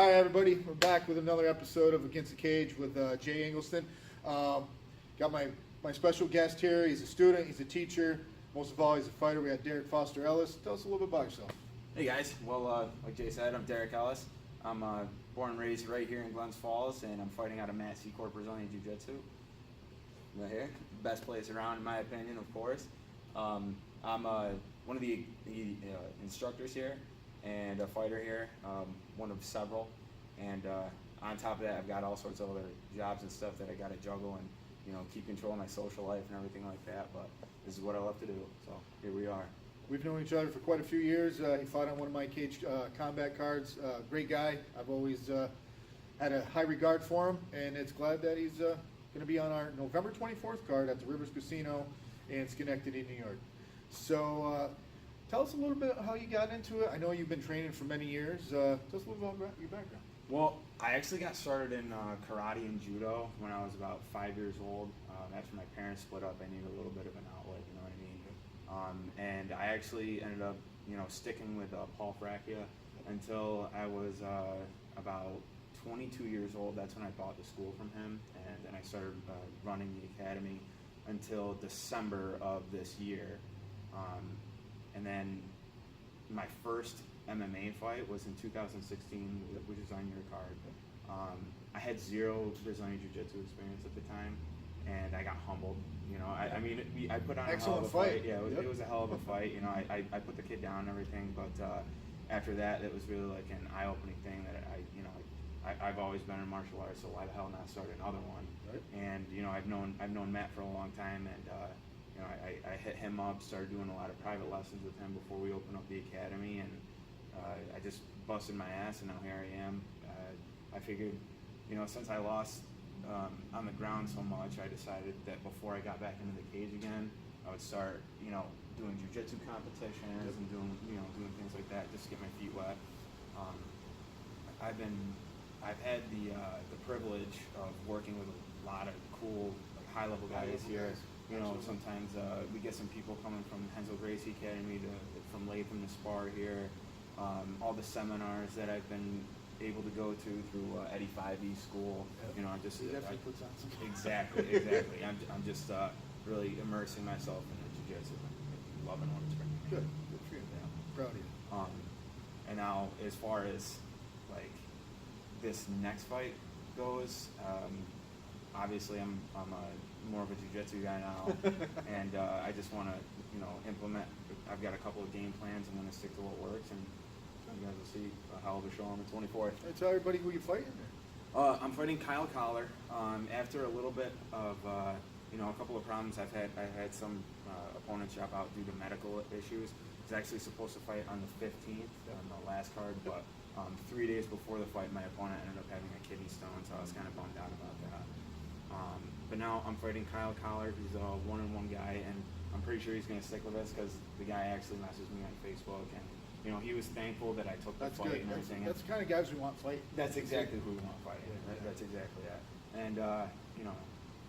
All right, everybody, we're back with another episode of Against the Cage with Jay Ingleston. Got my special guest here. He's a student, he's a teacher, most of all, he's a fighter. We got Derek Foster Ellis. Tell us a little bit about yourself. Hey guys, well, like Jay said, I'm Derek Ellis. I'm born and raised right here in Glens Falls, and I'm fighting out of Matt Secord Brazilian Jiu-Jitsu. Right here, best place around in my opinion, of course. I'm one of the instructors here and a fighter here, one of several. And on top of that, I've got all sorts of other jobs and stuff that I got to juggle and keep control of my social life and everything like that. But this is what I love to do, so here we are. We've known each other for quite a few years. He fought on one of my cage combat cards. Great guy. I've always had a high regard for him, and it's glad that he's going to be on our November 24th card at the Rivers Casino in Schenectady, New York. So tell us a little bit how you got into it. I know you've been training for many years. Tell us a little bit about your background. Well, I actually got started in karate and judo when I was about 5 years old. After my parents split up, I needed a little bit of an outlet, you know what I mean? And I actually ended up, sticking with Paul Fracchia until I was about 22 years old. That's when I bought the school from him, and then I started running the academy until December of this year. And then my first MMA fight was in 2016, which is on your card. I had zero Brazilian Jiu-Jitsu experience at the time, and I got humbled. I put on a hell of a fight. Yeah, it was a hell of a fight. I put the kid down and everything, but after that, it was really like an eye-opening thing that I've always been in martial arts, so why the hell not start another one? Right. And I've known Matt for a long time, and I hit him up, started doing a lot of private lessons with him before we opened up the academy, and I just busted my ass, and now here I am. I figured, since I lost on the ground so much, I decided that before I got back into the cage again, I would start, doing jiu-jitsu competitions and doing things like that, just to get my feet wet. I've had the privilege of working with a lot of cool, high-level guys here. Sometimes we get some people coming from Henzo Gracie Academy from Latham to spar here. All the seminars that I've been able to go to through Eddie 5e school. I'm just he definitely puts on some. Exactly. I'm just really immersing myself in the jiu-jitsu, loving what it's bringing me. Good for you. Yeah. Proud of you. And now, as far as like this next fight goes, obviously I'm more of a jiu-jitsu guy now, and I just want to implement. I've got a couple of game plans. I'm going to stick to what works, and you guys will see a hell of a show on the 24th. Hey, tell everybody who you're fighting there. I'm fighting Kyle Collar. After a little bit of a couple of problems I had some opponents drop out due to medical issues. I was actually supposed to fight on the 15th on the last card, but 3 days before the fight, my opponent ended up having a kidney stone, so I was kind of bummed out about that. But now I'm fighting Kyle Collar. He's a one-on-one guy, and I'm pretty sure he's going to stick with us because the guy actually messaged me on Facebook, and he was thankful that I took the fight and everything. That's the kind of guys we want fighting. That's exactly who we want fighting. That's exactly that. And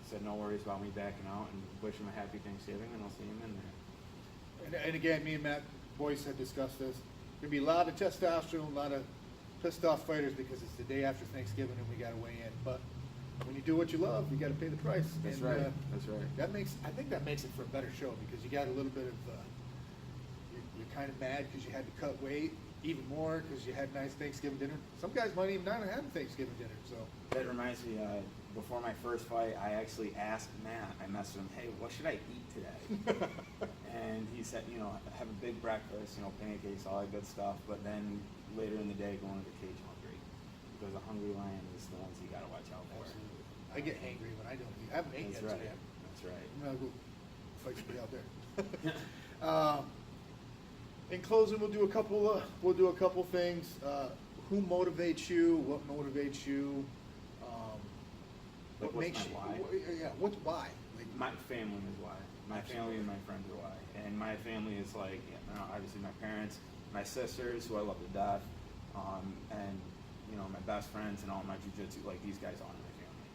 said no worries about me backing out, and wish him a happy Thanksgiving, and I'll see him in there. And again, me and Matt Boyce had discussed this. There'll be a lot of testosterone, a lot of pissed off fighters because it's the day after Thanksgiving and we got to weigh in. But when you do what you love, you got to pay the price. That's and, right. That's right. I think that makes it for a better show because you got a little bit of. You're kind of mad because you had to cut weight, even more because you had a nice Thanksgiving dinner. Some guys might even not have a Thanksgiving dinner. So that reminds me. Before my first fight, I actually asked Matt. I messaged him, "Hey, what should I eat today?" And he said, have a big breakfast, pancakes, all that good stuff. But then later in the day, going to the cage hungry because a hungry lion is the ones you got to watch out for. Absolutely. I get hangry when I don't eat. I haven't eaten yet today. That's right. I'm gonna go fight somebody out there. In closing, we'll do a couple things. Who motivates you? What motivates you? What makes you? Why? What's why? Like, my family is why. My family and my friends are why. And my family is like, obviously my parents, my sisters, who I love to death, and my best friends and all my jiu-jitsu. Like these guys are my family.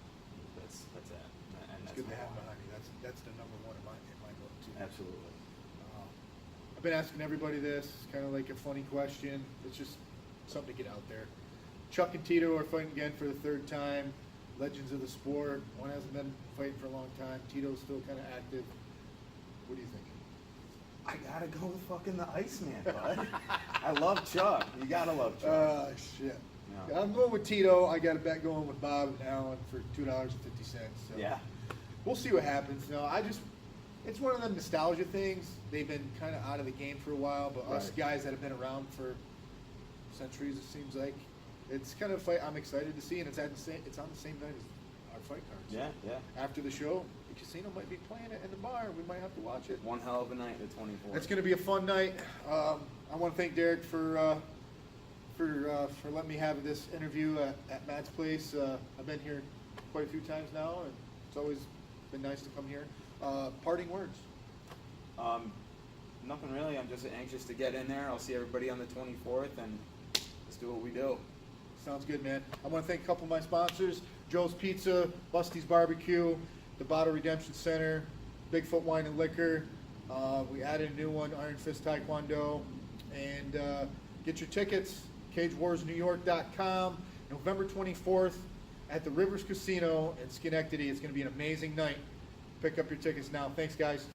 That's it. And it's good to have behind you. That's the number one in my book too. Absolutely. I've been asking everybody this. It's kind of like a funny question. It's just something to get out there. Chuck and Tito are fighting again for the third time. Legends of the sport. One hasn't been fighting for a long time. Tito's still kind of active. What do you think? I gotta go with fucking the Iceman, bud. I love Chuck. You gotta love Chuck. Shit. Yeah. I'm going with Tito. I got a bet going with Bob and Alan for $2.50. So Yeah. we'll see what happens. No, it's one of them nostalgia things. They've been kind of out of the game for a while, but us Right. guys that have been around for centuries, it seems like, it's kind of a fight I'm excited to see, and it's on the same night as our fight cards. Yeah, yeah. After the show, the casino might be playing it in the bar. We might have to watch it. One hell of a night, the 24th. It's going to be a fun night. I want to thank Derek for letting me have this interview at Matt's place. I've been here quite a few times now, and it's always been nice to come here. Parting words. Nothing really. I'm just anxious to get in there. I'll see everybody on the 24th, and let's do what we do. Sounds good, man. I want to thank a couple of my sponsors: Joe's Pizza, Busty's Barbecue, the Bottle Redemption Center, Bigfoot Wine and Liquor. We added a new one, Iron Fist Taekwondo. And get your tickets, CageWarsNewYork.com. November 24th at the Rivers Casino in Schenectady. It's going to be an amazing night. Pick up your tickets now. Thanks, guys.